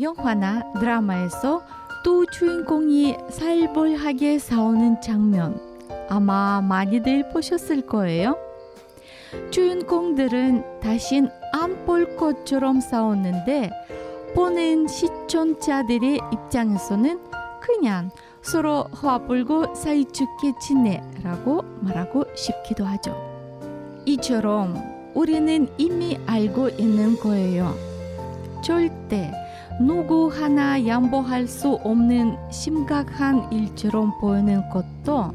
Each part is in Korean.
영화나 드라마에서 두 주인공이 살벌하게 싸우는 장면 아마 많이들 보셨을 거예요. 주인공들은 다신 안 볼 것처럼 싸웠는데 보는 시청자들의 입장에서는 그냥 서로 화불고 사이좋게 지내라고 말하고 싶기도 하죠. 이처럼 우리는 이미 알고 있는 거예요. 절대 누구 하나 양보할 수 없는 심각한 일처럼 보이는 것도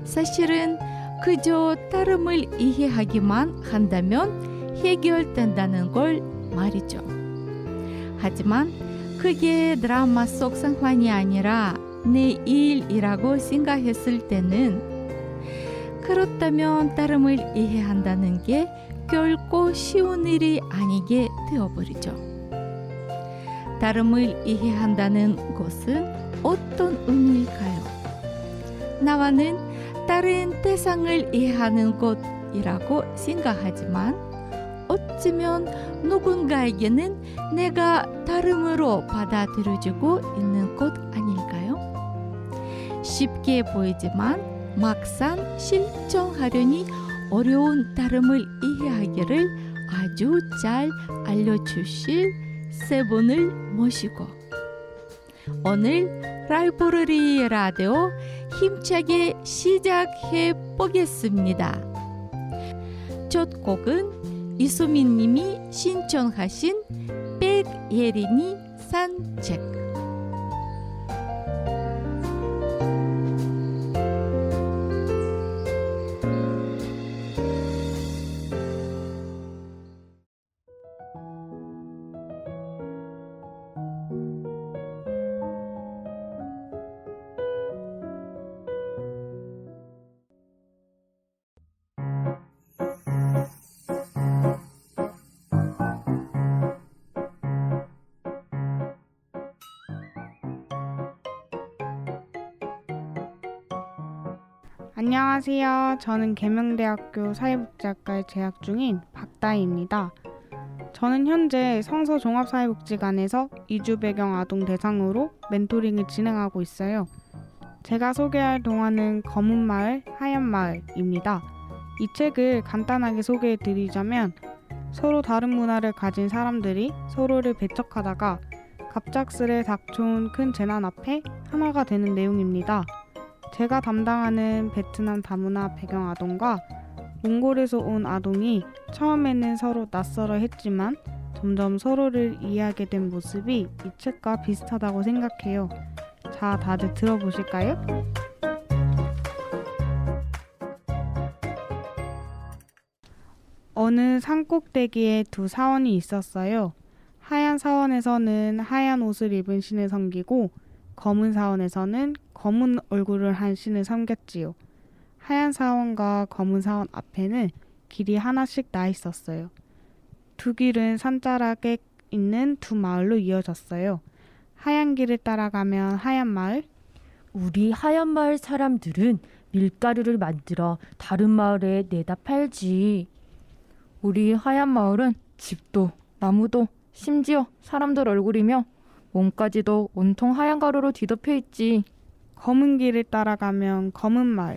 사실은 그저 다름을 이해하기만 한다면 해결된다는 걸 말이죠. 하지만 그게 드라마 속 상황이 아니라 내 일이라고 생각했을 때는 그렇다면 다름을 이해한다는 게 결코 쉬운 일이 아니게 되어버리죠. 다름을 이해한다는 것은 어떤 의미일까요? 나와는 다른 대상을 이해하는 것이라고 생각하지만 어쩌면 누군가에게는 내가 다름으로 받아들여지고 있는 것 아닐까요? 쉽게 보이지만 막상 실천하려니 어려운 다름을 이해하기를 아주 잘 알려주실 세 분을 모시고 오늘 라이브러리 라디오 힘차게 시작해 보겠습니다. 첫 곡은 이수민 님이 신청하신 백예린이 산책. 안녕하세요. 저는 계명대학교 사회복지학과에 재학 중인 박다희입니다. 저는 현재 성서종합사회복지관에서 이주 배경 아동 대상으로 멘토링을 진행하고 있어요. 제가 소개할 동화는 검은마을, 하얀마을입니다. 이 책을 간단하게 소개해드리자면 서로 다른 문화를 가진 사람들이 서로를 배척하다가 갑작스레 닥쳐온 큰 재난 앞에 하나가 되는 내용입니다. 제가 담당하는 베트남 다문화 배경 아동과 몽골에서 온 아동이 처음에는 서로 낯설어 했지만 점점 서로를 이해하게 된 모습이 이 책과 비슷하다고 생각해요. 자, 다들 들어보실까요? 어느 산꼭대기에 두 사원이 있었어요. 하얀 사원에서는 하얀 옷을 입은 신을 섬기고 검은 사원에서는 검은 얼굴을 한 신을 섬겼지요. 하얀 사원과 검은 사원 앞에는 길이 하나씩 나 있었어요. 두 길은 산자락에 있는 두 마을로 이어졌어요. 하얀 길을 따라가면 하얀 마을, 우리 하얀 마을 사람들은 밀가루를 만들어 다른 마을에 내다 팔지. 우리 하얀 마을은 집도 나무도 심지어 사람들 얼굴이며 몸까지도 온통 하얀 가루로 뒤덮여 있지. 검은 길을 따라가면 검은 마을,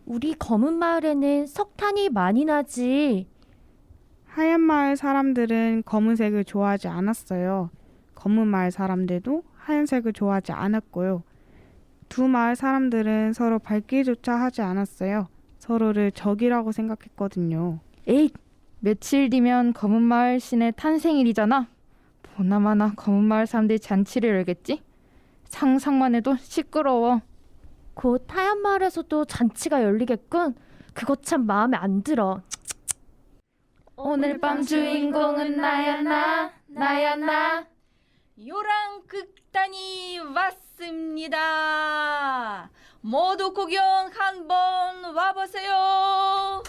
우리 검은 마을에는 석탄이 많이 나지. 하얀 마을 사람들은 검은색을 좋아하지 않았어요. 검은 마을 사람들도 하얀색을 좋아하지 않았고요. 두 마을 사람들은 서로 밝기조차 하지 않았어요. 서로를 적이라고 생각했거든요. 에잇! 며칠 뒤면 검은 마을 신의 탄생일이잖아. 보나마나 검은 마을 사람들이 잔치를 열겠지? 상상만 해도 시끄러워. 곧 하얀 마을에서도 잔치가 열리겠군. 그거 참 마음에 안 들어. 오늘 밤 주인공은 나야 나. 요랑극단이 왔습니다. 모두 구경 한번 와보세요.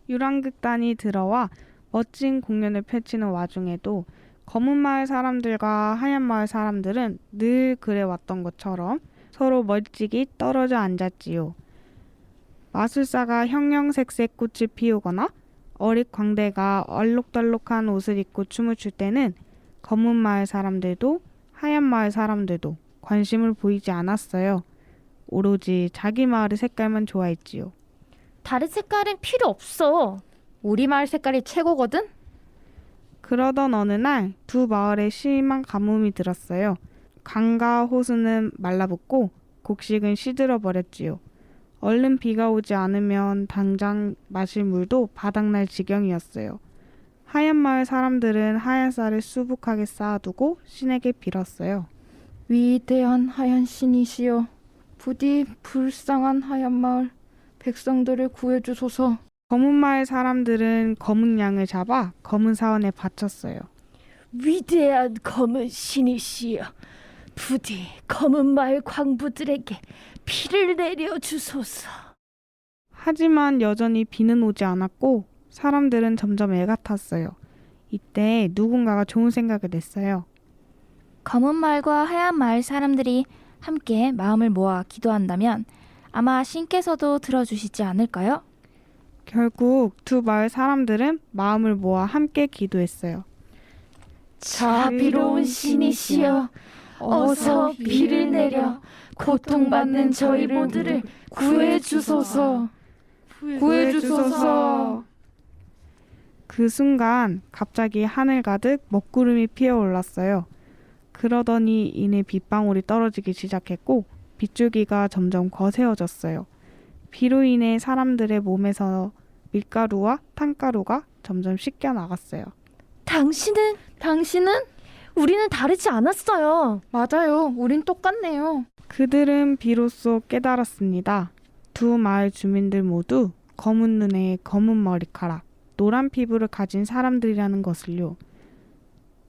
유랑극단이 들어와 멋진 공연을 펼치는 와중에도 검은 마을 사람들과 하얀 마을 사람들은 늘 그래왔던 것처럼 서로 멀찍이 떨어져 앉았지요. 마술사가 형형색색 꽃을 피우거나 어릿 광대가 얼룩덜룩한 옷을 입고 춤을 출 때는 검은 마을 사람들도 하얀 마을 사람들도 관심을 보이지 않았어요. 오로지 자기 마을의 색깔만 좋아했지요. 다른 색깔은 필요 없어. 우리 마을 색깔이 최고거든? 그러던 어느 날 두 마을에 심한 가뭄이 들었어요. 강과 호수는 말라붙고 곡식은 시들어 버렸지요. 얼른 비가 오지 않으면 당장 마실 물도 바닥날 지경이었어요. 하얀 마을 사람들은 하얀 쌀을 수북하게 쌓아두고 신에게 빌었어요. 위대한 하얀 신이시여, 부디 불쌍한 하얀 마을 백성들을 구해주소서. 검은 마을 사람들은 검은 양을 잡아 검은 사원에 바쳤어요. 위대한 검은 신이시여, 부디 검은 마을 광부들에게 비를 내려 주소서. 하지만 여전히 비는 오지 않았고 사람들은 점점 애가 탔어요. 이때 누군가가 좋은 생각을 냈어요. 검은 마을과 하얀 마을 사람들이 함께 마음을 모아 기도한다면 아마 신께서도 들어주시지 않을까요? 결국 두 마을 사람들은 마음을 모아 함께 기도했어요. 자비로운 신이시여, 어서 비를 내려 고통받는 저희 모두를 구해주소서. 구해주소서. 그 순간 갑자기 하늘 가득 먹구름이 피어올랐어요. 그러더니 이내 빗방울이 떨어지기 시작했고 빗줄기가 점점 거세어졌어요. 비로 인해 사람들의 몸에서 밀가루와 탄가루가 점점 씻겨 나갔어요. 당신은? 우리는 다르지 않았어요. 맞아요. 우린 똑같네요. 그들은 비로소 깨달았습니다. 두 마을 주민들 모두 검은 눈에 검은 머리카락, 노란 피부를 가진 사람들이라는 것을요.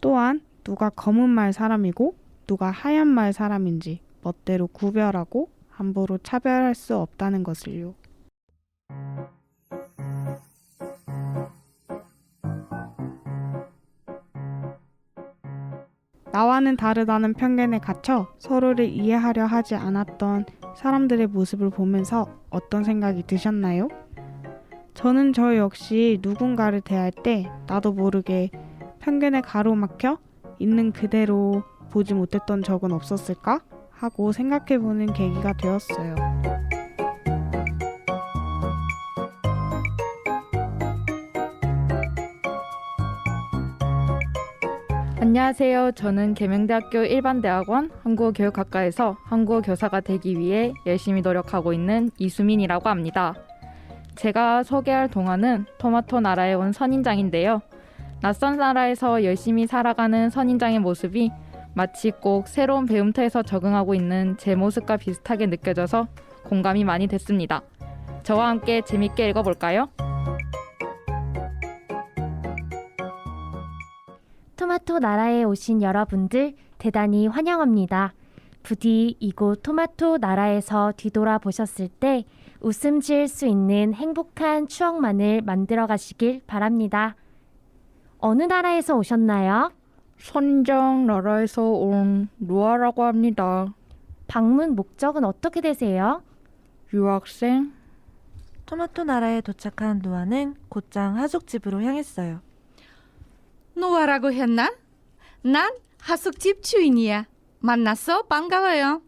또한 누가 검은 마을 사람이고 누가 하얀 마을 사람인지 멋대로 구별하고 함부로 차별할 수 없다는 것을요. 나와는 다르다는 편견에 갇혀 서로를 이해하려 하지 않았던 사람들의 모습을 보면서 어떤 생각이 드셨나요? 저는 저 역시 누군가를 대할 때 나도 모르게 편견에 가로막혀 있는 그대로 보지 못했던 적은 없었을까? 하고 생각해보는 계기가 되었어요. 안녕하세요. 저는 계명대학교 일반대학원 한국어교육학과에서 한국어 교사가 되기 위해 열심히 노력하고 있는 이수민이라고 합니다. 제가 소개할 동화는 토마토 나라에 온 선인장인데요. 낯선 나라에서 열심히 살아가는 선인장의 모습이 마치 꼭 새로운 배움터에서 적응하고 있는 제 모습과 비슷하게 느껴져서 공감이 많이 됐습니다. 저와 함께 재밌게 읽어볼까요? 토마토 나라에 오신 여러분들 대단히 환영합니다. 부디 이곳 토마토 나라에서 뒤돌아 보셨을 때 웃음 지을 수 있는 행복한 추억만을 만들어 가시길 바랍니다. 어느 나라에서 오셨나요? 선인장 나라에서 온 루아라고 합니다. 방문 목적은 어떻게 되세요? 유학생? 토마토 나라에 도착한 노아는 곧장 하숙집으로 향했어요. 노아라고 했나? 난 하숙집 주인이야. 만나서 반가워요.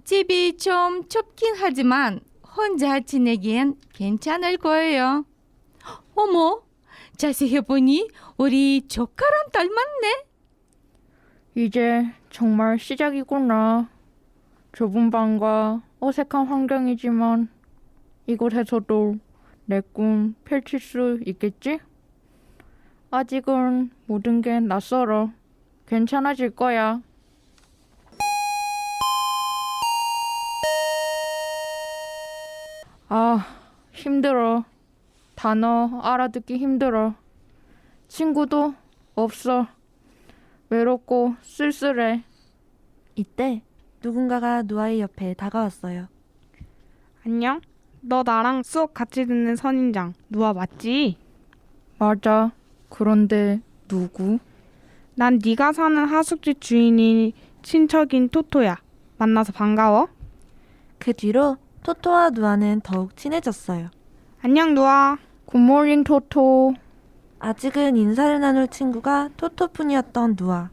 집이 좀 좁긴 하지만 혼자 지내기엔 괜찮을 거예요. 어머, 자세히 보니 우리 조카랑 닮았네. 이제 정말 시작이구나. 좁은 방과 어색한 환경이지만 이곳에서도 내 꿈 펼칠 수 있겠지? 아직은 모든 게 낯설어. 괜찮아질 거야. 아, 힘들어. 단어 알아듣기 힘들어. 친구도 없어. 외롭고 쓸쓸해. 이때 누군가가 노아의 옆에 다가왔어요. 안녕? 너 나랑 수업 같이 듣는 선인장 누아 맞지? 맞아. 그런데 누구? 난 네가 사는 하숙집 주인이 친척인 토토야. 만나서 반가워. 그 뒤로 토토와 노아는 더욱 친해졌어요. 안녕 누아. 굿모닝 토토. 아직은 인사를 나눌 친구가 토토뿐이었던 누아.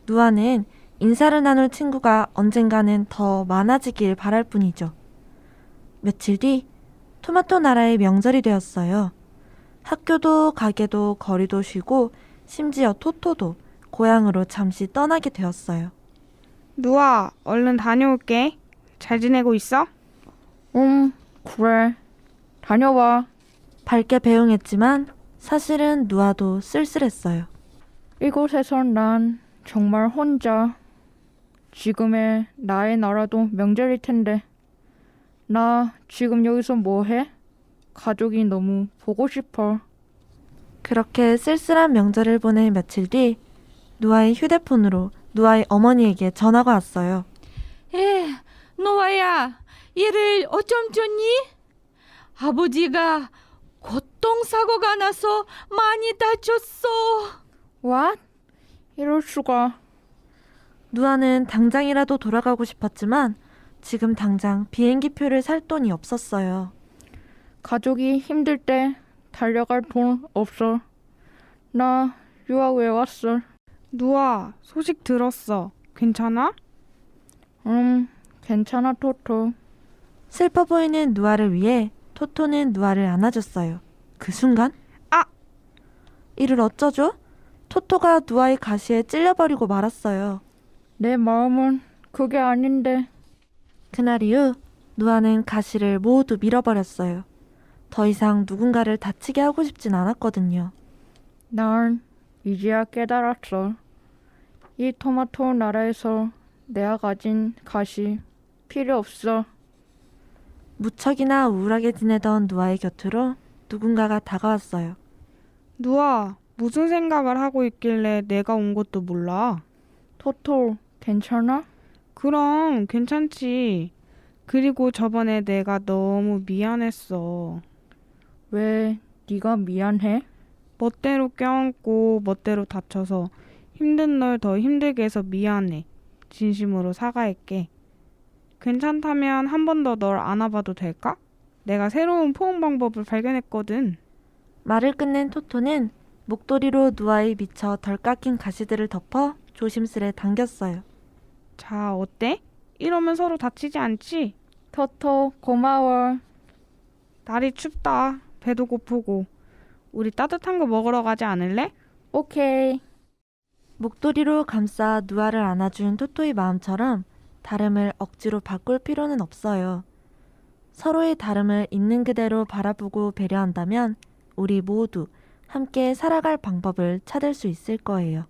누아는 인사를 나눌 친구가 언젠가는 더 많아지길 바랄 뿐이죠. 며칠 뒤 토마토 나라의 명절이 되었어요. 학교도 가게도 거리도 쉬고 심지어 토토도 고향으로 잠시 떠나게 되었어요. 누아, 얼른 다녀올게. 잘 지내고 있어? 그래. 다녀와. 밝게 배웅했지만 사실은 누아도 쓸쓸했어요. 이곳에선 난 정말 혼자. 지금의 나의 나라도 명절일 텐데. 나 지금 여기서 뭐 해? 가족이 너무 보고 싶어. 그렇게 쓸쓸한 명절을 보낸 며칠 뒤 누아의 휴대폰으로 누아의 어머니에게 전화가 왔어요. 노아야, 얘를 어쩜 좋니? 아버지가 교통사고가 나서 많이 다쳤어. What? 이럴 수가. 누아는 당장이라도 돌아가고 싶었지만 지금 당장 비행기표를 살 돈이 없었어요. 가족이 힘들 때 달려갈 돈 없어. 나 유학 왜 왔어? 누아, 소식 들었어. 괜찮아? 괜찮아 토토. 슬퍼 보이는 누아를 위해 토토는 누아를 안아줬어요. 그 순간 이를 어쩌죠? 토토가 누아의 가시에 찔려버리고 말았어요. 내 마음은 그게 아닌데. 그날 이후 누아는 가시를 모두 밀어버렸어요. 더 이상 누군가를 다치게 하고 싶진 않았거든요. 난 이제야 깨달았어. 이 토마토 나라에서 내가 가진 가시 필요 없어. 무척이나 우울하게 지내던 누아의 곁으로 누군가가 다가왔어요. 누아, 무슨 생각을 하고 있길래 내가 온 것도 몰라? 토토 괜찮아? 그럼 괜찮지. 그리고 저번에 내가 너무 미안했어. 왜 네가 미안해? 멋대로 껴안고 멋대로 다쳐서 힘든 널 더 힘들게 해서 미안해. 진심으로 사과할게. 괜찮다면 한 번 더 널 안아봐도 될까? 내가 새로운 포옹 방법을 발견했거든. 말을 끝낸 토토는 목도리로 누아의 미처 덜 깎인 가시들을 덮어 조심스레 당겼어요. 자, 어때? 이러면 서로 다치지 않지? 토토 고마워. 날이 춥다. 배도 고프고. 우리 따뜻한 거 먹으러 가지 않을래? 오케이. 목도리로 감싸 누아를 안아준 토토의 마음처럼 다름을 억지로 바꿀 필요는 없어요. 서로의 다름을 있는 그대로 바라보고 배려한다면 우리 모두 함께 살아갈 방법을 찾을 수 있을 거예요.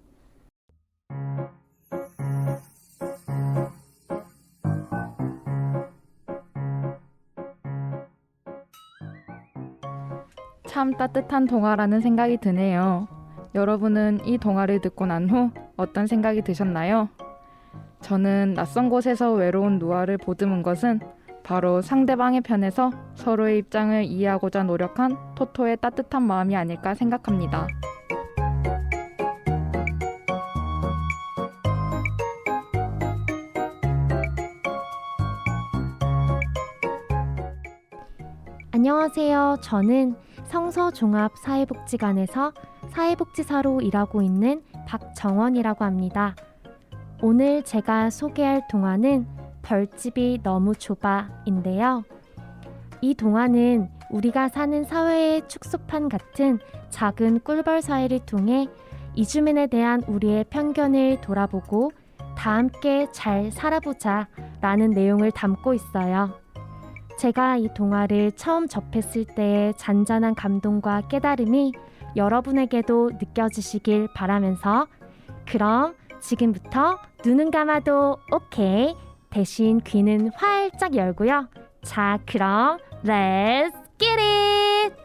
참 따뜻한 동화라는 생각이 드네요. 여러분은 이 동화를 듣고 난 후 어떤 생각이 드셨나요? 저는 낯선 곳에서 외로운 누아를 보듬은 것은 바로 상대방의 편에서 서로의 입장을 이해하고자 노력한 토토의 따뜻한 마음이 아닐까 생각합니다. 안녕하세요. 저는 성서종합사회복지관에서 사회복지사로 일하고 있는 박정원이라고 합니다. 오늘 제가 소개할 동화는 벌집이 너무 좁아인데요. 이 동화는 우리가 사는 사회의 축소판 같은 작은 꿀벌 사회를 통해 이주민에 대한 우리의 편견을 돌아보고 다 함께 잘 살아보자 라는 내용을 담고 있어요. 제가 이 동화를 처음 접했을 때의 잔잔한 감동과 깨달음이 여러분에게도 느껴지시길 바라면서 그럼 지금부터 눈은 감아도 오케이. 대신 귀는 활짝 열고요. 자, 그럼 Let's get it!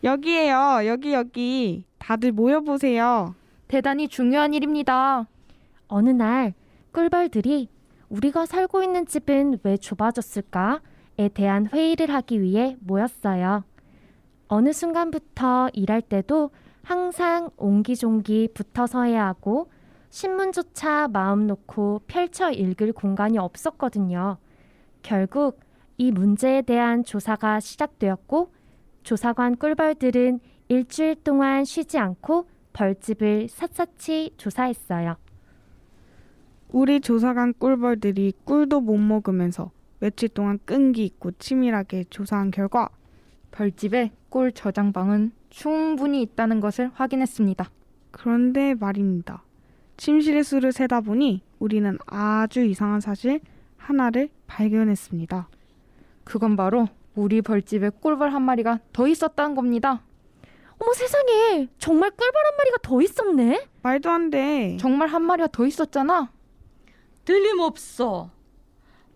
여기에요. 여기. 다들 모여보세요. 대단히 중요한 일입니다. 어느 날 꿀벌들이 우리가 살고 있는 집은 왜 좁아졌을까에 대한 회의를 하기 위해 모였어요. 어느 순간부터 일할 때도 항상 옹기종기 붙어서 해야 하고 신문조차 마음 놓고 펼쳐 읽을 공간이 없었거든요. 결국 이 문제에 대한 조사가 시작되었고 조사관 꿀벌들은 일주일 동안 쉬지 않고 벌집을 샅샅이 조사했어요. 우리 조사관 꿀벌들이 꿀도 못 먹으면서 며칠 동안 끈기 있고 치밀하게 조사한 결과 벌집에 꿀 저장방은 충분히 있다는 것을 확인했습니다. 그런데 말입니다. 침실의 수를 세다 보니 우리는 아주 이상한 사실 하나를 발견했습니다. 그건 바로 우리 벌집에 꿀벌 한 마리가 더 있었다는 겁니다. 어머 세상에, 정말 꿀벌 한 마리가 더 있었네? 말도 안 돼. 정말 한 마리가 더 있었잖아. 틀림없어.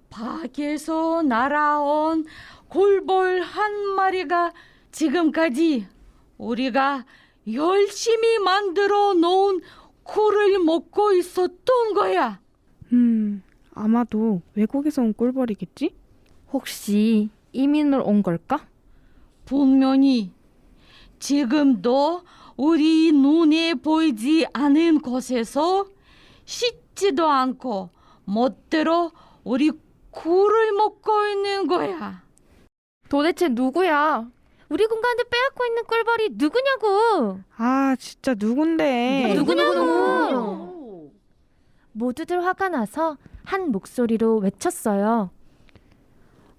밖에서 날아온 꿀벌 한 마리가 지금까지 우리가 열심히 만들어 놓은 꿀을 먹고 있었던 거야. 아마도 외국에서 온 꿀벌이겠지? 혹시 이민을 온 걸까? 분명히 지금도 우리 눈에 보이지 않은 곳에서 씻지도 않고 멋대로 우리 꿀을 먹고 있는 거야. 도대체 누구야? 우리 공간을 빼앗고 있는 꿀벌이 누구냐고! 아, 진짜 누군데? 누구냐고! 모두들 화가 나서 한 목소리로 외쳤어요.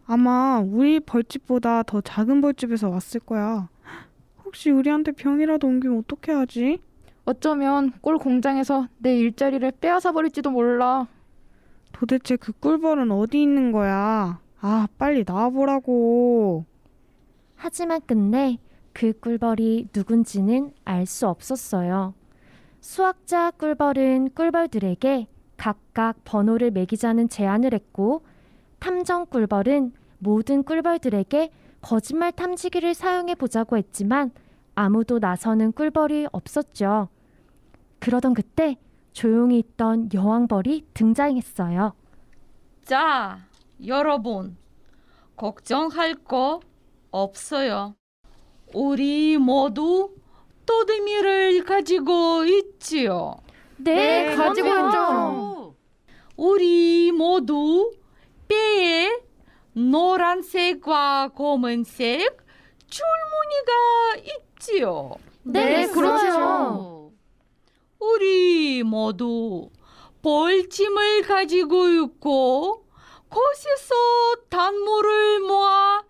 아마 우리 벌집보다 더 작은 벌집에서 왔을 거야. 혹시 우리한테 병이라도 옮기면 어떻게 하지? 어쩌면 꿀 공장에서 내 일자리를 빼앗아 버릴지도 몰라. 도대체 그 꿀벌은 어디 있는 거야? 아, 빨리 나와보라고. 하지만 끝내 그 꿀벌이 누군지는 알 수 없었어요. 수학자 꿀벌은 꿀벌들에게 각각 번호를 매기자는 제안을 했고 탐정 꿀벌은 모든 꿀벌들에게 거짓말 탐지기를 사용해 보자고 했지만 아무도 나서는 꿀벌이 없었죠. 그러던 그때 조용히 있던 여왕벌이 등장했어요. 자, 여러분, 걱정할 거 없어요. 우리 모두 또드미를 가지고 있지요. 네, 가지고 그럼요. 있죠. 우리 모두 뼈에 노란색과 검은색 줄무늬가 있지요. 네, 그렇죠. 우리 모두 벌침을 가지고 있고 곳에서 단물을 모아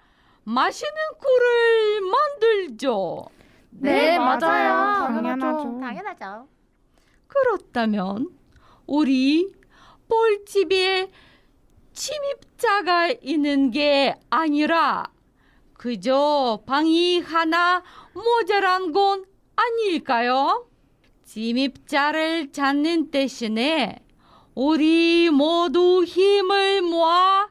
마시는 꿀을 만들죠. 네, 맞아요. 당연하죠. 그렇다면 우리 벌집에 침입자가 있는 게 아니라 그저 방이 하나 모자란 건 아닐까요? 침입자를 찾는 대신에 우리 모두 힘을 모아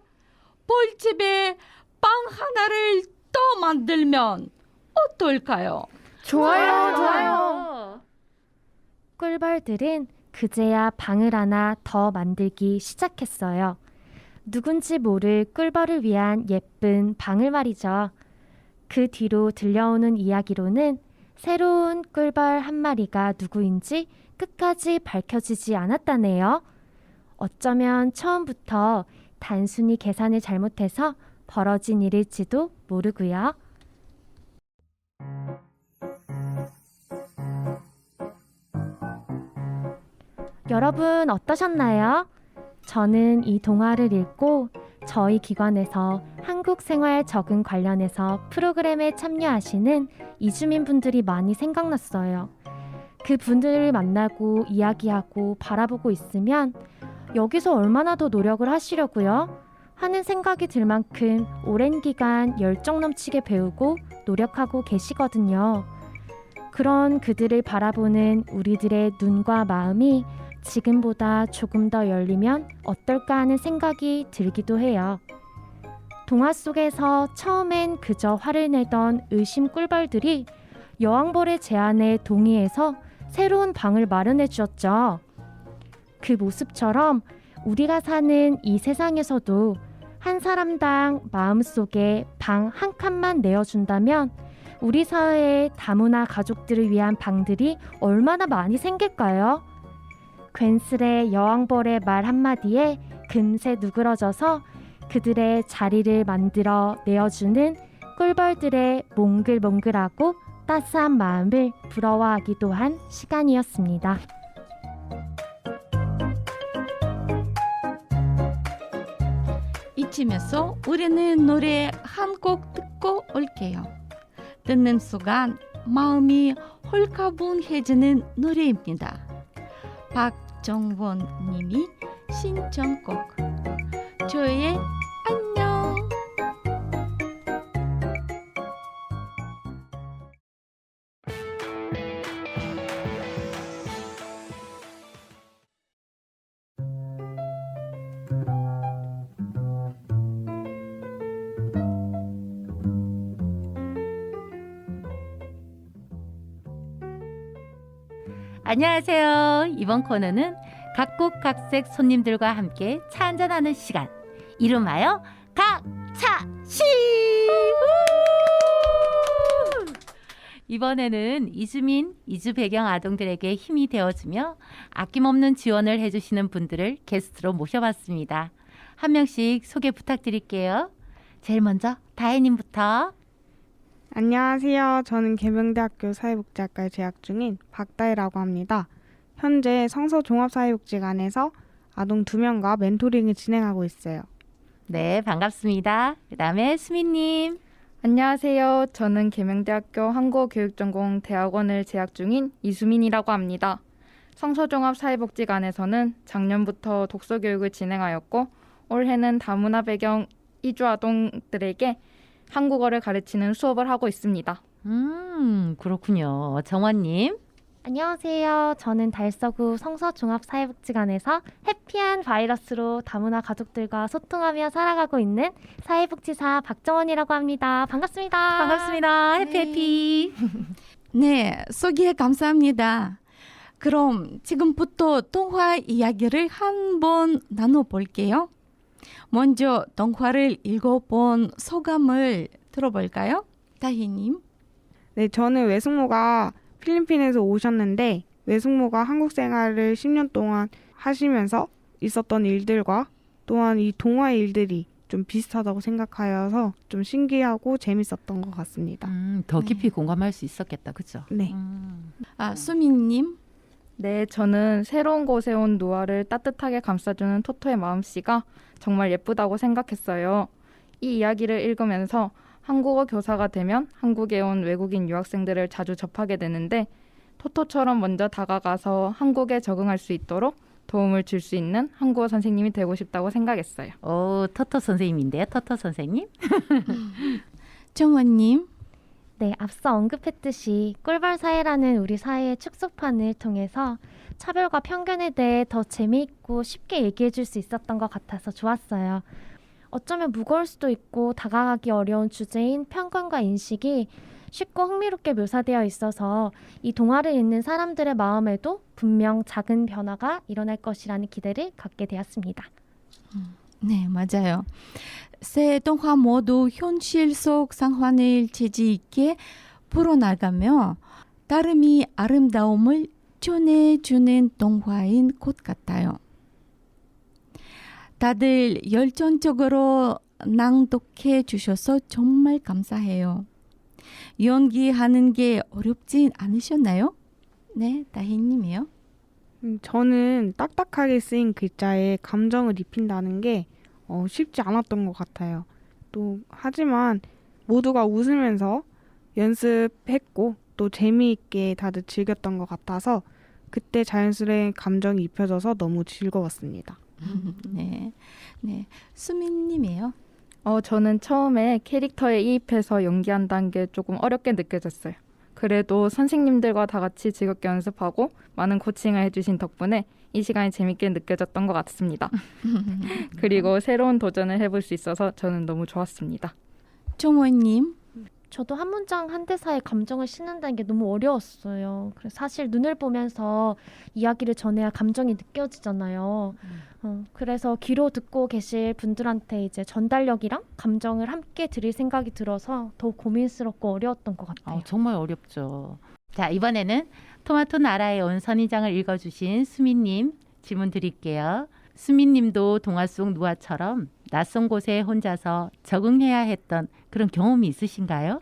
벌집에 빵 하나를 더 만들면 어떨까요? 좋아요. 꿀벌들은 그제야 방을 하나 더 만들기 시작했어요. 누군지 모를 꿀벌을 위한 예쁜 방을 말이죠. 그 뒤로 들려오는 이야기로는 새로운 꿀벌 한 마리가 누구인지 끝까지 밝혀지지 않았다네요. 어쩌면 처음부터 단순히 계산을 잘못해서 벌어진 일일지도 모르고요. 여러분 어떠셨나요? 저는 이 동화를 읽고 저희 기관에서 한국 생활 적응 관련해서 프로그램에 참여하시는 이주민분들이 많이 생각났어요. 그 분들을 만나고 이야기하고 바라보고 있으면 여기서 얼마나 더 노력을 하시려고요? 하는 생각이 들 만큼 오랜 기간 열정 넘치게 배우고 노력하고 계시거든요. 그런 그들을 바라보는 우리들의 눈과 마음이 지금보다 조금 더 열리면 어떨까 하는 생각이 들기도 해요. 동화 속에서 처음엔 그저 화를 내던 의심 꿀벌들이 여왕벌의 제안에 동의해서 새로운 방을 마련해 주었죠. 그 모습처럼 우리가 사는 이 세상에서도 한 사람당 마음속에 방 한 칸만 내어준다면 우리 사회의 다문화 가족들을 위한 방들이 얼마나 많이 생길까요? 괜스레 여왕벌의 말 한마디에 금세 누그러져서 그들의 자리를 만들어 내어주는 꿀벌들의 몽글몽글하고 따스한 마음을 부러워하기도 한 시간이었습니다. 이쯤에서 우리는 노래 한 곡 듣고 올게요. 듣는 순간 마음이 홀가분해지는 노래입니다. 박정원 님이 신청곡 저의 안녕. 안녕하세요. 이번 코너는 각국 각색 손님들과 함께 차 한잔하는 시간. 이름하여 각차시. 이번에는 이주민, 이주 배경 아동들에게 힘이 되어주며 아낌없는 지원을 해주시는 분들을 게스트로 모셔봤습니다. 한 명씩 소개 부탁드릴게요. 제일 먼저 다혜님부터. 안녕하세요. 저는 계명대학교 사회복지학과에 재학 중인 박다혜라고 합니다. 현재 성서종합사회복지관에서 아동 2명과 멘토링을 진행하고 있어요. 네, 반갑습니다. 그 다음에 수민님. 안녕하세요. 저는 계명대학교 한국어교육전공 대학원을 재학 중인 이수민이라고 합니다. 성서종합사회복지관에서는 작년부터 독서교육을 진행하였고 올해는 다문화 배경 이주 아동들에게 한국어를 가르치는 수업을 하고 있습니다. 그렇군요. 정원님. 안녕하세요. 저는 달서구 성서종합사회복지관에서 해피한 바이러스로 다문화 가족들과 소통하며 살아가고 있는 사회복지사 박정원이라고 합니다. 반갑습니다. 반갑습니다. 네. 해피. 네, 소개 감사합니다. 그럼 지금부터 동화 이야기를 한번 나눠볼게요. 먼저 동화를 읽어본 소감을 들어볼까요? 다희님. 네, 저는 외숙모가 필리핀에서 오셨는데 외숙모가 한국 생활을 10년 동안 하시면서 있었던 일들과 또한 이 동화의 일들이 좀 비슷하다고 생각하여서 좀 신기하고 재밌었던 것 같습니다. 더 깊이 공감할 수 있었겠다. 그죠? 네. 수민님. 네, 저는 새로운 곳에 온 노아를 따뜻하게 감싸주는 토토의 마음씨가 정말 예쁘다고 생각했어요. 이 이야기를 읽으면서 한국어 교사가 되면 한국에 온 외국인 유학생들을 자주 접하게 되는데 토토처럼 먼저 다가가서 한국에 적응할 수 있도록 도움을 줄 수 있는 한국어 선생님이 되고 싶다고 생각했어요. 오, 터터 선생님인데요. 터터 선생님. 정원님. 네, 앞서 언급했듯이 꿀벌 사회라는 우리 사회의 축소판을 통해서 차별과 편견에 대해 더 재미있고 쉽게 얘기해 줄 수 있었던 것 같아서 좋았어요. 어쩌면 무거울 수도 있고 다가가기 어려운 주제인 편견과 인식이 쉽고 흥미롭게 묘사되어 있어서 이 동화를 읽는 사람들의 마음에도 분명 작은 변화가 일어날 것이라는 기대를 갖게 되었습니다. 네, 맞아요. 새 동화 모두 현실 속 상황을 재치 있게 풀어나가며 따름이 아름다움을 전해주는 동화인 것 같아요. 다들 열정적으로 낭독해 주셔서 정말 감사해요. 연기하는 게 어렵진 않으셨나요? 네, 다희님이요. 저는 딱딱하게 쓰인 글자에 감정을 입힌다는 게 쉽지 않았던 것 같아요. 또 하지만 모두가 웃으면서 연습했고 또 재미있게 다들 즐겼던 것 같아서 그때 자연스레 감정이 입혀져서 너무 즐거웠습니다. 네, 네, 수민님이요. 저는 처음에 캐릭터에 이입해서 연기한다는 게 조금 어렵게 느껴졌어요. 그래도 선생님들과 다 같이 즐겁게 연습하고 많은 코칭을 해주신 덕분에 이 시간이 재밌게 느껴졌던 것 같습니다. 그리고 새로운 도전을 해볼 수 있어서 저는 너무 좋았습니다. 정원님. 저도 한 문장 한 대사에 감정을 싣는다는 게 너무 어려웠어요. 그래서 사실 눈을 보면서 이야기를 전해야 감정이 느껴지잖아요. 그래서 귀로 듣고 계실 분들한테 이제 전달력이랑 감정을 함께 드릴 생각이 들어서 더 고민스럽고 어려웠던 것 같아요. 정말 어렵죠. 자, 이번에는 토마토 나라에 온 선인장을 읽어주신 수민님 질문 드릴게요. 수민님도 동화 속 누아처럼 낯선 곳에 혼자서 적응해야 했던 그런 경험이 있으신가요?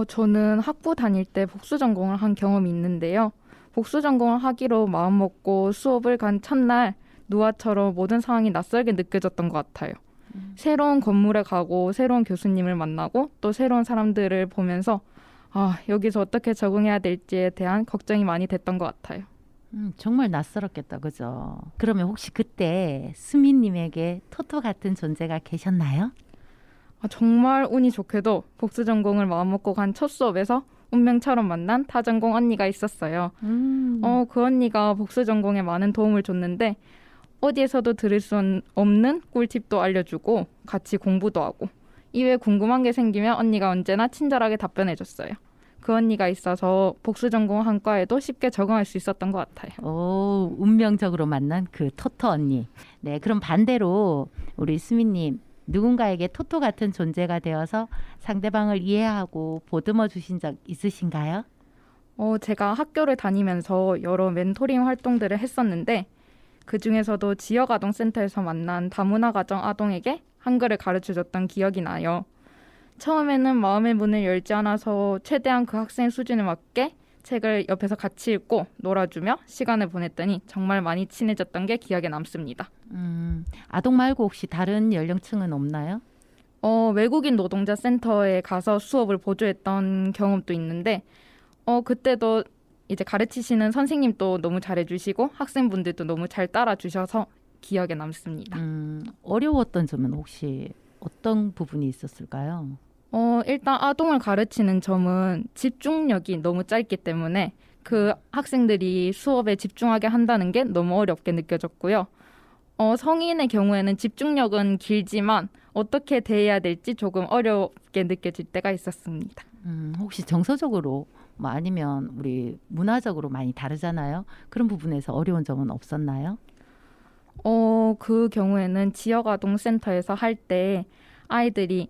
저는 학부 다닐 때 복수 전공을 한 경험이 있는데요. 복수 전공을 하기로 마음먹고 수업을 간 첫날 누아처럼 모든 상황이 낯설게 느껴졌던 것 같아요. 새로운 건물에 가고 새로운 교수님을 만나고 또 새로운 사람들을 보면서 여기서 어떻게 적응해야 될지에 대한 걱정이 많이 됐던 것 같아요. 정말 낯설었겠다, 그죠? 그러면 혹시 그때 수민님에게 토토 같은 존재가 계셨나요? 정말 운이 좋게도 복수 전공을 마음먹고 간 첫 수업에서 운명처럼 만난 타전공 언니가 있었어요. 그 언니가 복수 전공에 많은 도움을 줬는데 어디에서도 들을 수 없는 꿀팁도 알려주고 같이 공부도 하고 이외에 궁금한 게 생기면 언니가 언제나 친절하게 답변해줬어요. 그 언니가 있어서 복수 전공 한과에도 쉽게 적응할 수 있었던 것 같아요. 오, 운명적으로 만난 그 토토 언니. 네, 그럼 반대로 우리 수민님, 누군가에게 토토 같은 존재가 되어서 상대방을 이해하고 보듬어 주신 적 있으신가요? 제가 학교를 다니면서 여러 멘토링 활동들을 했었는데 그 중에서도 지역아동센터에서 만난 다문화 가정 아동에게 한글을 가르쳐줬던 기억이 나요. 처음에는 마음의 문을 열지 않아서 최대한 그 학생 수준에 맞게 책을 옆에서 같이 읽고 놀아주며 시간을 보냈더니 정말 많이 친해졌던 게 기억에 남습니다. 아동 말고 혹시 다른 연령층은 없나요? 외국인 노동자 센터에 가서 수업을 보조했던 경험도 있는데 그때도 이제 가르치시는 선생님도 너무 잘해주시고 학생분들도 너무 잘 따라주셔서 기억에 남습니다. 어려웠던 점은 혹시 어떤 부분이 있었을까요? 일단 아동을 가르치는 점은 집중력이 너무 짧기 때문에 그 학생들이 수업에 집중하게 한다는 게 너무 어렵게 느껴졌고요. 성인의 경우에는 집중력은 길지만 어떻게 대해야 될지 조금 어렵게 느껴질 때가 있었습니다. 혹시 정서적으로 아니면 우리 문화적으로 많이 다르잖아요. 그런 부분에서 어려운 점은 없었나요? 그 경우에는 지역아동센터에서 할 때 아이들이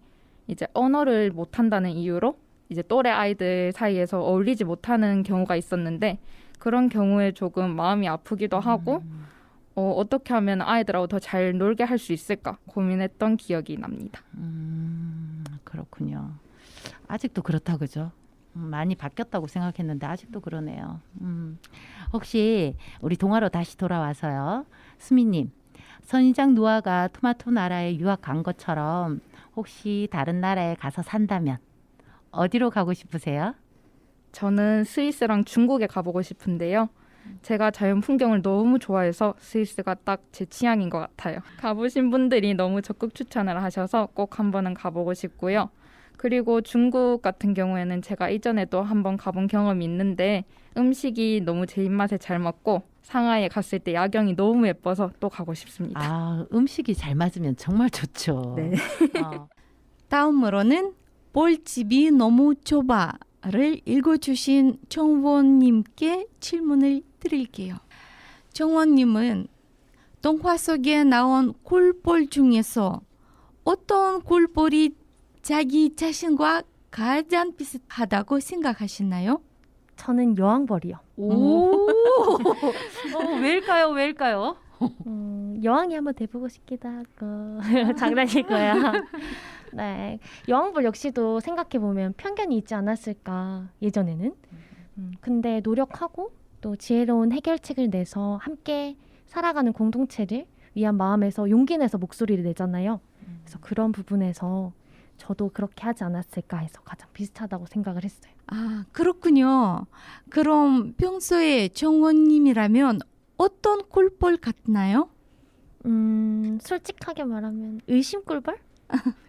이제 언어를 못한다는 이유로 이제 또래 아이들 사이에서 어울리지 못하는 경우가 있었는데 그런 경우에 조금 마음이 아프기도 하고 어떻게 하면 아이들하고 더 잘 놀게 할 수 있을까 고민했던 기억이 납니다. 그렇군요. 아직도 그렇다 그죠? 많이 바뀌었다고 생각했는데 아직도 그러네요. 혹시 우리 동화로 다시 돌아와서요. 수미님, 선인장 누아가 토마토 나라에 유학 간 것처럼 혹시 다른 나라에 가서 산다면 어디로 가고 싶으세요? 저는 스위스랑 중국에 가보고 싶은데요. 제가 자연 풍경을 너무 좋아해서 스위스가 딱 제 취향인 것 같아요. 가보신 분들이 너무 적극 추천을 하셔서 꼭 한번은 가보고 싶고요. 그리고 중국 같은 경우에는 제가 이전에도 한번 가본 경험이 있는데 음식이 너무 제 입맛에 잘 맞고 상하이에 갔을 때 야경이 너무 예뻐서 또 가고 싶습니다. 음식이 잘 맞으면 정말 좋죠. 네. 다음으로는 볼집이 너무 좁아를 읽어주신 정원님께 질문을 드릴게요. 정원님은 동화 속에 나온 꿀벌 중에서 어떤 꿀벌이 자기 자신과 가장 비슷하다고 생각하시나요? 저는 여왕벌이요. 오, 왜일까요? 여왕이 한번 돼보고 싶기도 하고 장난일 거야. 네, 여왕벌 역시도 생각해보면 편견이 있지 않았을까 예전에는. 근데 노력하고 또 지혜로운 해결책을 내서 함께 살아가는 공동체를 위한 마음에서 용기 내서 목소리를 내잖아요. 그래서 그런 부분에서 저도 그렇게 하지 않았을까 해서 가장 비슷하다고 생각을 했어요. 그렇군요. 그럼 평소에 정원님이라면 어떤 꿀벌 같나요? 솔직하게 말하면 의심꿀벌?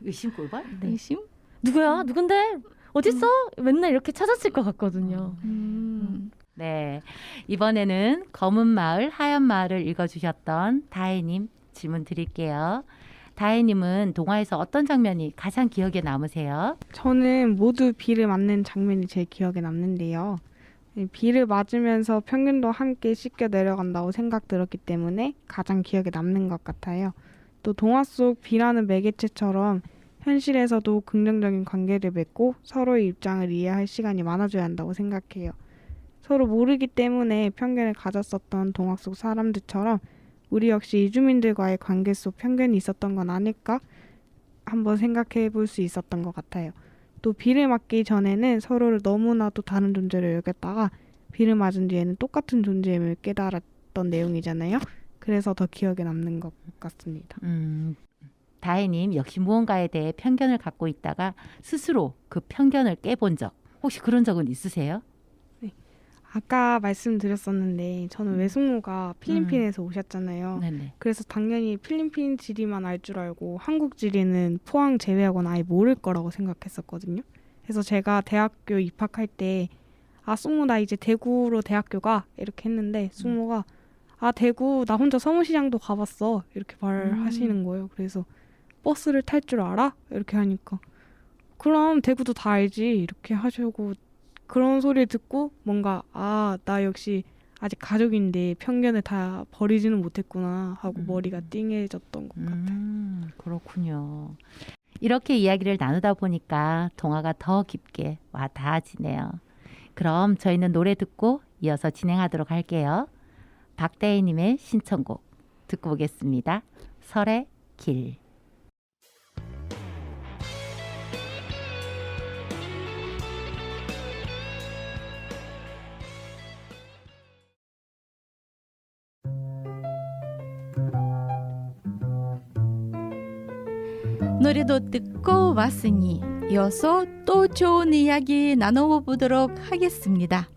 의심꿀벌? 네. 의심? 누구야? 누군데? 어딨어? 맨날 이렇게 찾았을 것 같거든요. 네, 이번에는 검은 마을, 하얀 마을을 읽어주셨던 다혜님 질문 드릴게요. 다혜님은 동화에서 어떤 장면이 가장 기억에 남으세요? 저는 모두 비를 맞는 장면이 제일 기억에 남는데요. 비를 맞으면서 평균도 함께 씻겨 내려간다고 생각 들었기 때문에 가장 기억에 남는 것 같아요. 또 동화 속 비라는 매개체처럼 현실에서도 긍정적인 관계를 맺고 서로의 입장을 이해할 시간이 많아져야 한다고 생각해요. 서로 모르기 때문에 편견을 가졌었던 동화 속 사람들처럼 우리 역시 이주민들과의 관계 속 편견이 있었던 건 아닐까 한번 생각해 볼 수 있었던 것 같아요. 또 비를 맞기 전에는 서로를 너무나도 다른 존재로 여겼다가 비를 맞은 뒤에는 똑같은 존재임을 깨달았던 내용이잖아요. 그래서 더 기억에 남는 것 같습니다. 다혜님 역시 무언가에 대해 편견을 갖고 있다가 스스로 그 편견을 깨본 적 혹시 그런 적은 있으세요? 아까 말씀드렸었는데 저는 외숙모가 필리핀에서 오셨잖아요. 네네. 그래서 당연히 필리핀 지리만 알 줄 알고 한국 지리는 포항 제외하고는 아예 모를 거라고 생각했었거든요. 그래서 제가 대학교 입학할 때 숙모 나 이제 대구로 대학교 가 이렇게 했는데 숙모가 대구 나 혼자 서문시장도 가봤어 이렇게 말하시는 거예요. 그래서 버스를 탈 줄 알아? 이렇게 하니까 그럼 대구도 다 알지 이렇게 하시고 그런 소리를 듣고 뭔가 나 역시 아직 가족인데 편견을 다 버리지는 못했구나 하고 머리가 띵해졌던 것 같아요. 그렇군요. 이렇게 이야기를 나누다 보니까 동화가 더 깊게 와 닿아지네요. 그럼 저희는 노래 듣고 이어서 진행하도록 할게요. 박다혜님의 신청곡 듣고 오겠습니다. 설의 길. 노래도 듣고 왔으니 이어서 또 좋은 이야기 나눠보도록 하겠습니다.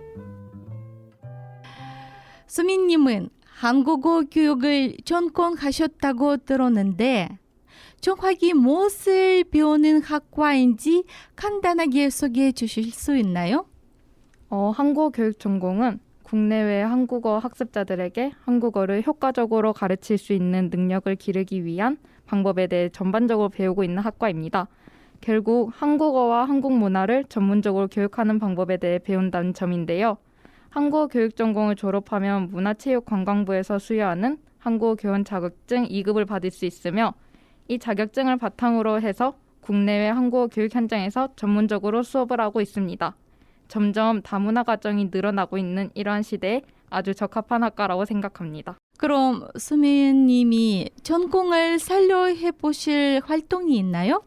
수민님은 한국어 교육을 전공하셨다고 들었는데 정확히 무엇을 배우는 학과인지 간단하게 소개해 주실 수 있나요? 한국어 교육 전공은 국내외 한국어 학습자들에게 한국어를 효과적으로 가르칠 수 있는 능력을 기르기 위한 방법에 대해 전반적으로 배우고 있는 학과입니다. 결국 한국어와 한국 문화를 전문적으로 교육하는 방법에 대해 배운다는 점인데요. 한국어 교육 전공을 졸업하면 문화체육관광부에서 수여하는 한국어 교원 자격증 2급을 받을 수 있으며 이 자격증을 바탕으로 해서 국내외 한국어 교육 현장에서 전문적으로 수업을 하고 있습니다. 점점 다문화 과정이 늘어나고 있는 이러한 시대에 아주 적합한 학과라고 생각합니다. 그럼 수민님이 전공을 살려해 보실 활동이 있나요?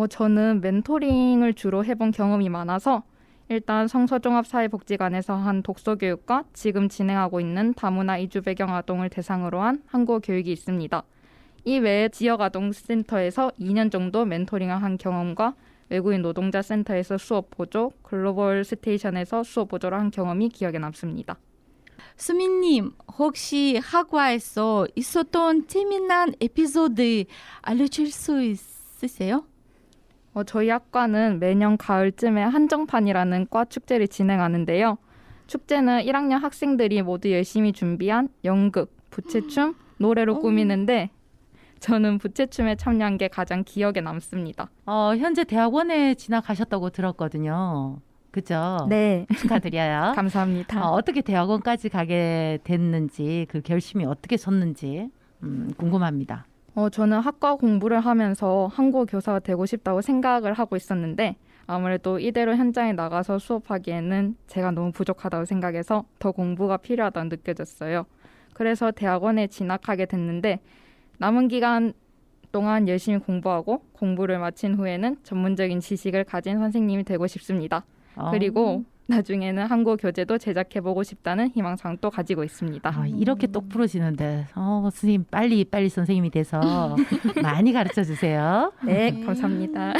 저는 멘토링을 주로 해본 경험이 많아서 일단 성서종합사회복지관에서 한 독서교육과 지금 진행하고 있는 다문화 이주 배경 아동을 대상으로 한 한국어 교육이 있습니다. 이 외에 지역아동센터에서 2년 정도 멘토링을 한 경험과 외국인 노동자 센터에서 수업 보조, 글로벌 스테이션에서 수업 보조를 한 경험이 기억에 남습니다. 수민님, 혹시 학과에서 있었던 재미난 에피소드 알려줄 수 있으세요? 저희 학과는 매년 가을쯤에 한정판이라는 과 축제를 진행하는데요. 축제는 1학년 학생들이 모두 열심히 준비한 연극, 부채춤, 노래로 꾸미는데 저는 부채춤에 참여한 게 가장 기억에 남습니다. 현재 대학원에 진학하셨다고 들었거든요. 그죠? 네. 축하드려요. 감사합니다. 어떻게 대학원까지 가게 됐는지 그 결심이 어떻게 섰는지 궁금합니다. 저는 학과 공부를 하면서 한국어 교사가 되고 싶다고 생각을 하고 있었는데 아무래도 이대로 현장에 나가서 수업하기에는 제가 너무 부족하다고 생각해서 더 공부가 필요하다고 느껴졌어요. 그래서 대학원에 진학하게 됐는데 남은 기간 동안 열심히 공부하고 공부를 마친 후에는 전문적인 지식을 가진 선생님이 되고 싶습니다. 그리고 나중에는 한국어 교재도 제작해보고 싶다는 희망사항도 가지고 있습니다. 이렇게 똑 부러지는데 선생님 빨리 선생님이 돼서 많이 가르쳐 주세요. 네, 감사합니다.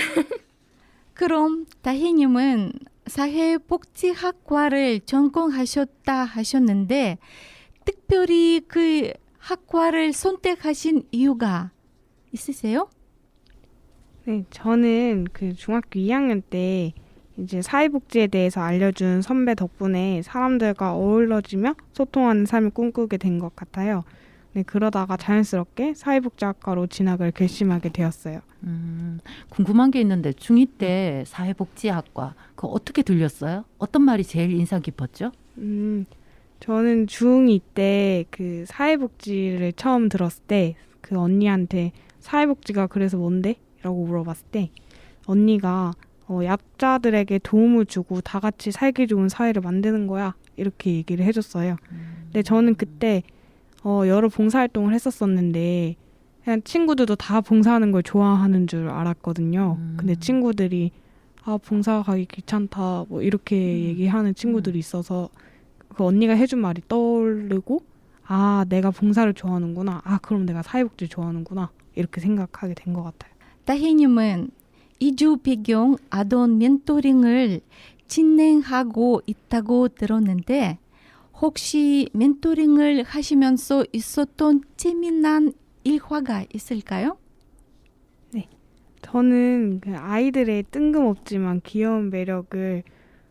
그럼 다혜님은 사회복지학과를 전공하셨다 하셨는데 특별히 그 학과를 선택하신 이유가 있으세요? 네, 저는 그 중학교 2학년 때 이제 사회복지에 대해서 알려준 선배 덕분에 사람들과 어우러지며 소통하는 삶을 꿈꾸게 된 것 같아요. 네, 그러다가 자연스럽게 사회복지학과로 진학을 결심하게 되었어요. 궁금한 게 있는데 중2 때 사회복지학과 그거 어떻게 들렸어요? 어떤 말이 제일 인상 깊었죠? 저는 중2 때 그 사회복지를 처음 들었을 때 그 언니한테 사회복지가 그래서 뭔데? 라고 물어봤을 때 언니가 약자들에게 도움을 주고 다 같이 살기 좋은 사회를 만드는 거야 이렇게 얘기를 해줬어요. 근데 저는 그때 여러 봉사활동을 했었었는데 그냥 친구들도 다 봉사하는 걸 좋아하는 줄 알았거든요. 근데 친구들이 봉사 가기 귀찮다 뭐 이렇게 얘기하는 친구들이 있어서 그 언니가 해준 말이 떠오르고 내가 봉사를 좋아하는구나. 그럼 내가 사회복지 좋아하는구나. 이렇게 생각하게 된 것 같아요. 다혜님은 이주 배경 아동 멘토링을 진행하고 있다고 들었는데 혹시 멘토링을 하시면서 있었던 재미난 일화가 있을까요? 저는 그 아이들의 뜬금없지만 귀여운 매력을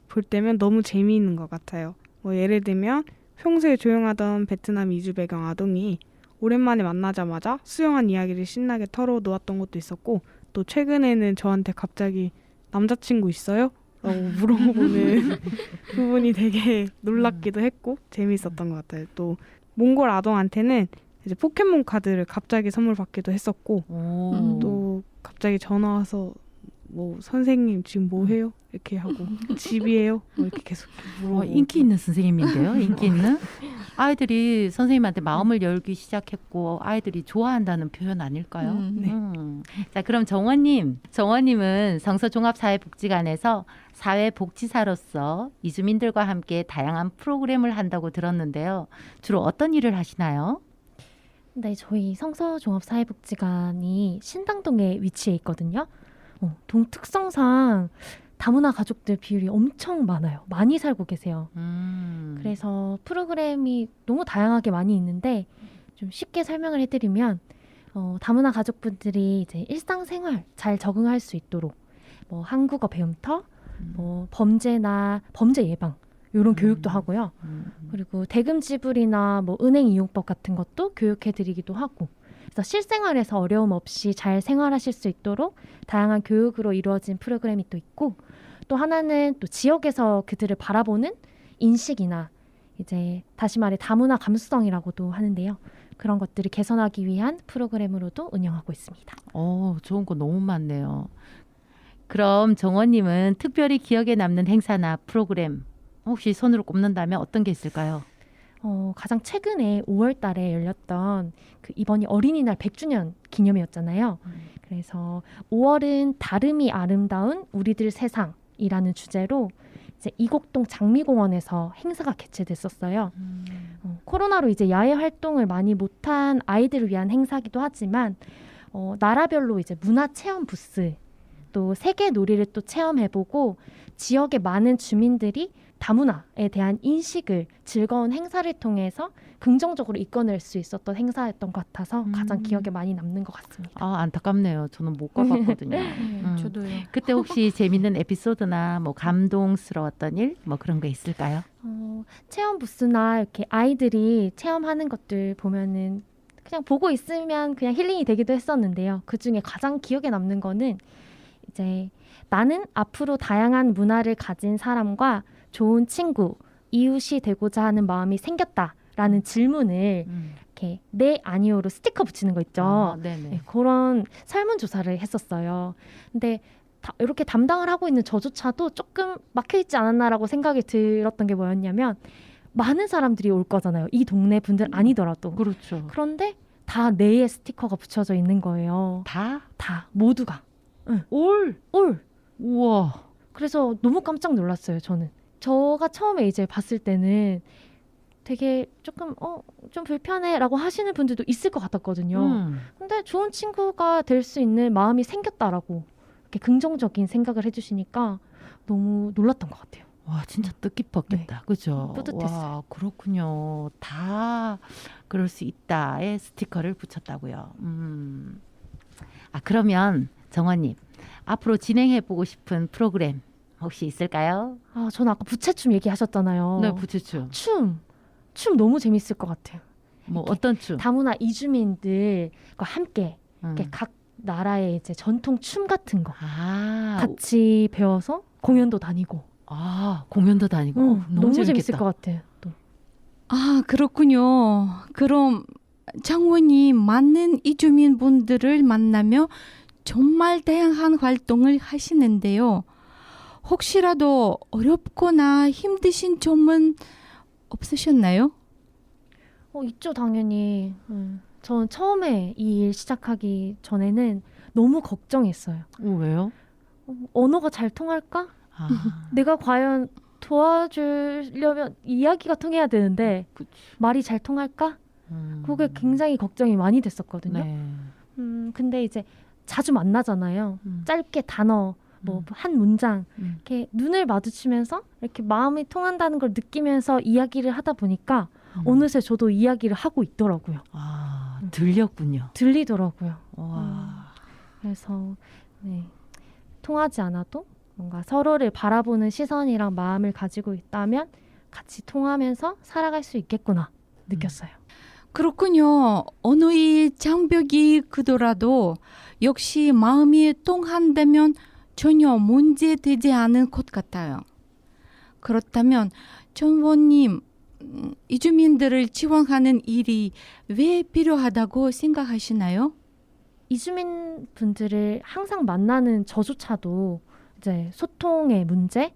볼 때면 너무 재미있는 것 같아요. 뭐 예를 들면 평소에 조용하던 베트남 이주 배경 아동이 오랜만에 만나자마자 수영한 이야기를 신나게 털어놓았던 것도 있었고 또 최근에는 저한테 갑자기 남자친구 있어요? 라고 물어보는 부분이 되게 놀랍기도 했고 재미있었던 것 같아요. 또 몽골 아동한테는 이제 포켓몬 카드를 갑자기 선물 받기도 했었고 또 갑자기 전화 와서 뭐 선생님 지금 뭐 해요? 이렇게 하고 집이에요? 뭐 이렇게 계속 물어보고. 인기 있는 선생님인데요. 인기 있는 아이들이 선생님한테 마음을 열기 시작했고 아이들이 좋아한다는 표현 아닐까요? 네. 자, 그럼 정원님은 성서종합사회복지관에서 사회복지사로서 이주민들과 함께 다양한 프로그램을 한다고 들었는데요. 주로 어떤 일을 하시나요? 네, 저희 성서종합사회복지관이 신당동에 위치해 있거든요. 동 특성상 다문화 가족들 비율이 엄청 많아요. 많이 살고 계세요. 그래서 프로그램이 너무 다양하게 많이 있는데 좀 쉽게 설명을 해드리면 다문화 가족분들이 이제 일상생활 잘 적응할 수 있도록 뭐 한국어 배움터, 뭐 범죄 예방 이런 교육도 하고요. 그리고 대금 지불이나 뭐 은행 이용법 같은 것도 교육해드리기도 하고. 그래서 실생활에서 어려움 없이 잘 생활하실 수 있도록 다양한 교육으로 이루어진 프로그램이 또 있고 또 하나는 또 지역에서 그들을 바라보는 인식이나 이제 다시 말해 다문화 감수성이라고도 하는데요. 그런 것들을 개선하기 위한 프로그램으로도 운영하고 있습니다. 좋은 거 너무 많네요. 그럼 정원님은 특별히 기억에 남는 행사나 프로그램 혹시 손으로 꼽는다면 어떤 게 있을까요? 가장 최근에 5월 달에 열렸던 이번이 어린이날 100주년 기념이었잖아요. 그래서 5월은 다름이 아름다운 우리들 세상이라는 주제로 이제 이곡동 장미공원에서 행사가 개최됐었어요. 코로나로 이제 야외 활동을 많이 못한 아이들을 위한 행사기도 하지만 나라별로 이제 문화 체험 부스 또 세계 놀이를 또 체험해보고 지역의 많은 주민들이 다문화에 대한 인식을 즐거운 행사를 통해서 긍정적으로 이끌어낼 수 있었던 행사였던 것 같아서 가장 기억에 많이 남는 것 같습니다. 안타깝네요. 저는 못 가봤거든요. 저도요. 그때 혹시 재밌는 에피소드나 뭐 감동스러웠던 일 뭐 그런 거 있을까요? 체험 부스나 이렇게 아이들이 체험하는 것들 보면은 그냥 보고 있으면 그냥 힐링이 되기도 했었는데요. 그 중에 가장 기억에 남는 거는 이제 나는 앞으로 다양한 문화를 가진 사람과 좋은 친구, 이웃이 되고자 하는 마음이 생겼다라는 질문을 이렇게 네, 아니오로 스티커 붙이는 거 있죠. 네네. 그런 설문조사를 했었어요. 근데 이렇게 담당을 하고 있는 저조차도 조금 막혀있지 않았나라고 생각이 들었던 게 뭐였냐면 많은 사람들이 올 거잖아요. 이 동네 분들 아니더라도. 그렇죠. 그런데 다 네의 스티커가 붙여져 있는 거예요. 다 모두가. 올. 우와. 그래서 너무 깜짝 놀랐어요. 저가 처음에 이제 봤을 때는 되게 조금 좀 불편해라고 하시는 분들도 있을 것 같았거든요. 근데 좋은 친구가 될 수 있는 마음이 생겼다라고 이렇게 긍정적인 생각을 해주시니까 너무 놀랐던 것 같아요. 와, 진짜 뜻깊었겠다. 그죠? 뿌듯했어요. 와, 그렇군요. 다 그럴 수 있다의 스티커를 붙였다고요. 그러면 정원님 앞으로 진행해보고 싶은 프로그램 혹시 있을까요? 저는 아까 부채춤 얘기하셨잖아요. 네, 부채춤. 춤 너무 재밌을 것 같아요. 뭐 어떤 춤? 다문화 이주민들과 함께 이렇게 각 나라의 이제 전통 춤 같은 거 같이 배워서 공연도 다니고. 공연도 다니고. 너무 재밌을 것 같아요. 또. 그렇군요. 그럼 장원이 많은 이주민 분들을 만나며 정말 다양한 활동을 하시는데요. 혹시라도 어렵거나 힘드신 점은 없으셨나요? 있죠, 당연히. 저는 처음에 이 일 시작하기 전에는 너무 걱정했어요. 왜요? 언어가 잘 통할까? 아, 내가 과연 도와주려면 이야기가 통해야 되는데 그치. 말이 잘 통할까? 음. 그게 굉장히 걱정이 많이 됐었거든요. 네. 근데 이제 자주 만나잖아요. 짧게 단어, 뭐 한 문장 이렇게 눈을 마주치면서 이렇게 마음이 통한다는 걸 느끼면서 이야기를 하다 보니까 어느새 저도 이야기를 하고 있더라고요. 아, 들렸군요. 들리더라고요. 와. 그래서 네, 통하지 않아도 뭔가 서로를 바라보는 시선이랑 마음을 가지고 있다면 같이 통하면서 살아갈 수 있겠구나 느꼈어요. 그렇군요. 언어의 장벽이 크더라도 역시 마음이 통한다면 전혀 문제되지 않은 것 같아요. 그렇다면 전원님, 이주민들을 지원하는 일이 왜 필요하다고 생각하시나요? 이주민 분들을 항상 만나는 저조차도 이제 소통의 문제,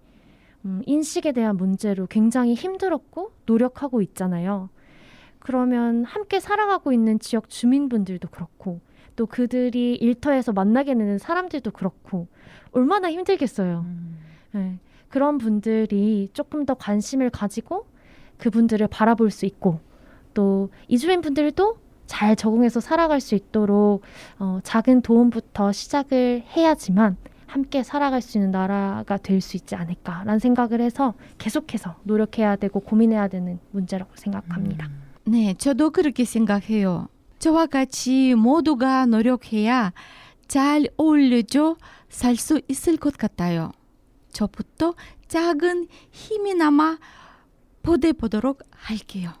인식에 대한 문제로 굉장히 힘들었고 노력하고 있잖아요. 그러면 함께 살아가고 있는 지역 주민분들도 그렇고 또 그들이 일터에서 만나게 되는 사람들도 그렇고 얼마나 힘들겠어요. 네. 그런 분들이 조금 더 관심을 가지고 그분들을 바라볼 수 있고 또 이주민 분들도 잘 적응해서 살아갈 수 있도록 작은 도움부터 시작을 해야지만 함께 살아갈 수 있는 나라가 될 수 있지 않을까라는 생각을 해서 계속해서 노력해야 되고 고민해야 되는 문제라고 생각합니다. 네, 저도 그렇게 생각해요. 저와 같이 모두가 노력해야 잘 어울려져 살 수 있을 것 같아요. 저부터 작은 힘이나마 보태보도록 할게요.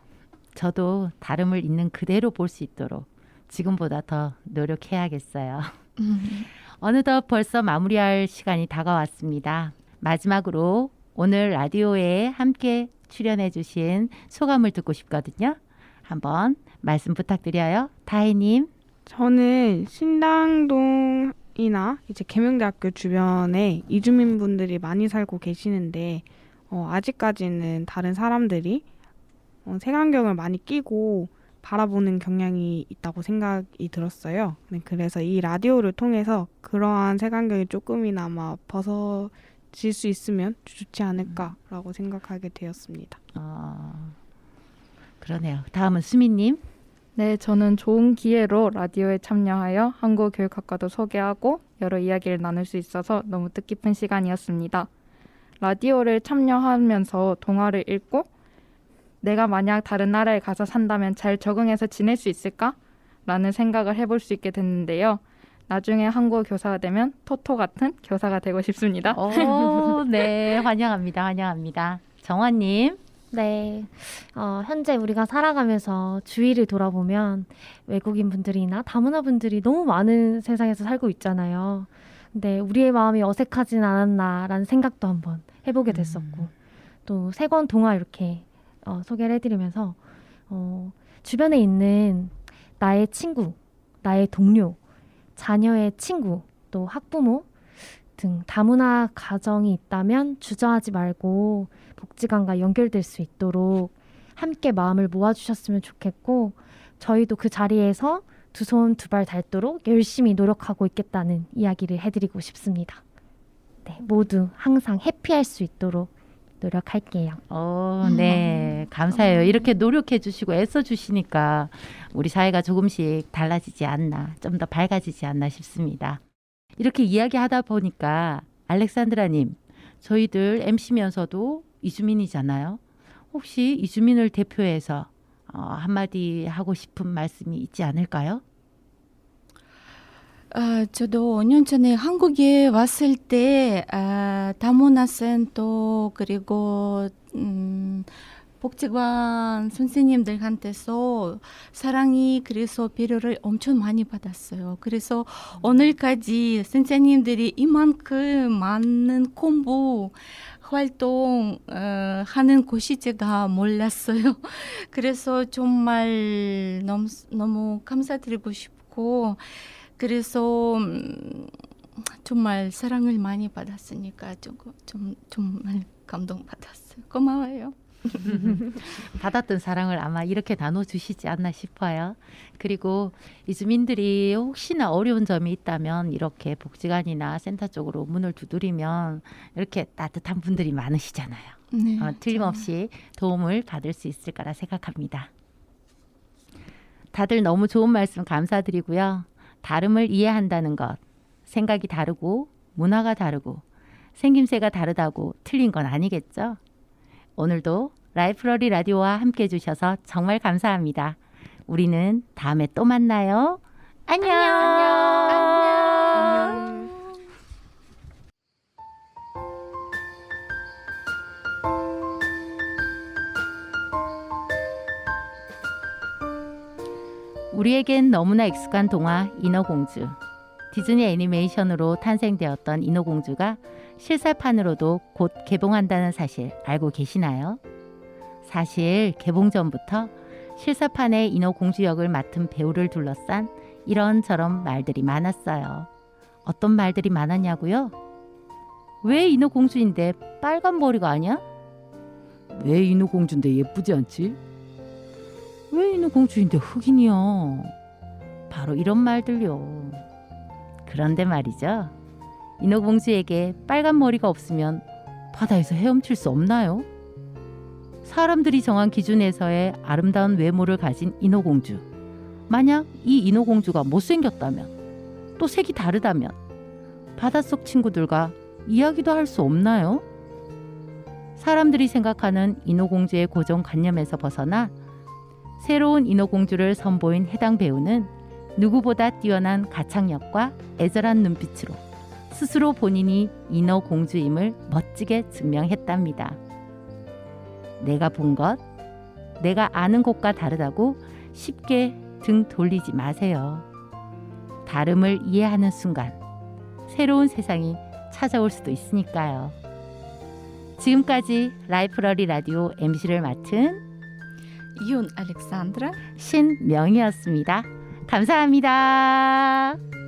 저도 다름을 있는 그대로 볼 수 있도록 지금보다 더 노력해야겠어요. 어느덧 벌써 마무리할 시간이 다가왔습니다. 마지막으로 오늘 라디오에 함께 출연해 주신 소감을 듣고 싶거든요. 한번 말씀 부탁드려요. 다혜님. 저는 신당동이나 이제 계명대학교 주변에 이주민분들이 많이 살고 계시는데 아직까지는 다른 사람들이 색안경을 많이 끼고 바라보는 경향이 있다고 생각이 들었어요. 네, 그래서 이 라디오를 통해서 그러한 색안경이 조금이나마 벗어질 수 있으면 좋지 않을까라고 생각하게 되었습니다. 그러네요. 다음은 수미님. 네, 저는 좋은 기회로 라디오에 참여하여 한국교육학과도 소개하고 여러 이야기를 나눌 수 있어서 너무 뜻깊은 시간이었습니다. 라디오를 참여하면서 동화를 읽고 내가 만약 다른 나라에 가서 산다면 잘 적응해서 지낼 수 있을까? 라는 생각을 해볼 수 있게 됐는데요. 나중에 한국어 교사가 되면 토토 같은 교사가 되고 싶습니다. 네, 환영합니다. 환영합니다. 정화님. 네, 현재 우리가 살아가면서 주위를 돌아보면 외국인 분들이나 다문화 분들이 너무 많은 세상에서 살고 있잖아요. 근데 우리의 마음이 어색하진 않았나라는 생각도 한번 해보게 됐었고 또 세 권 동화 이렇게 소개를 해드리면서 주변에 있는 나의 친구, 나의 동료, 자녀의 친구, 또 학부모 등 다문화 가정이 있다면 주저하지 말고 복지관과 연결될 수 있도록 함께 마음을 모아주셨으면 좋겠고 저희도 그 자리에서 두 손 두 발 닳도록 열심히 노력하고 있겠다는 이야기를 해드리고 싶습니다. 네, 모두 항상 해피할 수 있도록 노력할게요. 네, 감사해요. 이렇게 노력해 주시고 애써 주시니까 우리 사회가 조금씩 달라지지 않나, 좀 더 밝아지지 않나 싶습니다. 이렇게 이야기하다 보니까 알렉산드라님, 저희들 MC면서도 이주민이잖아요. 혹시 이주민을 대표해서 한마디 하고 싶은 말씀이 있지 않을까요? 저도 5년 전에 한국에 왔을 때 다문화센터 그리고 복지관 선생님들한테서 사랑이 그래서 배려를 엄청 많이 받았어요. 그래서 오늘까지 선생님들이 이만큼 많은 공부 활동 하는 곳이 제가 몰랐어요. 그래서 정말 너무 감사드리고 싶고 그래서 정말 사랑을 많이 받았으니까 정말 감동받았어요. 고마워요. 받았던 사랑을 아마 이렇게 나눠주시지 않나 싶어요. 그리고 이주민들이 혹시나 어려운 점이 있다면 이렇게 복지관이나 센터 쪽으로 문을 두드리면 이렇게 따뜻한 분들이 많으시잖아요. 네. 틀림없이 도움을 받을 수 있을 거라 생각합니다. 다들 너무 좋은 말씀 감사드리고요. 다름을 이해한다는 것, 생각이 다르고 문화가 다르고 생김새가 다르다고 틀린 건 아니겠죠? 오늘도 라이프러리 라디오와 함께 해주셔서 정말 감사합니다. 우리는 다음에 또 만나요. 안녕. 우리에겐 너무나 익숙한 동화 인어공주. 디즈니 애니메이션으로 탄생되었던 인어공주가 실사판으로도 곧 개봉한다는 사실 알고 계시나요? 사실 개봉 전부터 실사판의 인어공주 역을 맡은 배우를 둘러싼 이런저런 말들이 많았어요. 어떤 말들이 많았냐고요? 왜 인어공주인데 빨간 머리가 아니야? 왜 인어공주인데 예쁘지 않지? 왜 인어공주인데 흑인이야? 바로 이런 말들요. 그런데 말이죠. 인어공주에게 빨간 머리가 없으면 바다에서 헤엄칠 수 없나요? 사람들이 정한 기준에서의 아름다운 외모를 가진 인어공주. 만약 이 인어공주가 못생겼다면, 또 색이 다르다면 바닷속 친구들과 이야기도 할 수 없나요? 사람들이 생각하는 인어공주의 고정관념에서 벗어나 새로운 인어공주를 선보인 해당 배우는 누구보다 뛰어난 가창력과 애절한 눈빛으로 스스로 본인이 인어공주임을 멋지게 증명했답니다. 내가 본 것, 내가 아는 것과 다르다고 쉽게 등 돌리지 마세요. 다름을 이해하는 순간 새로운 세상이 찾아올 수도 있으니까요. 지금까지 라이프러리 라디오 MC를 맡은 윤 알렉산드라 신명이었습니다. 감사합니다.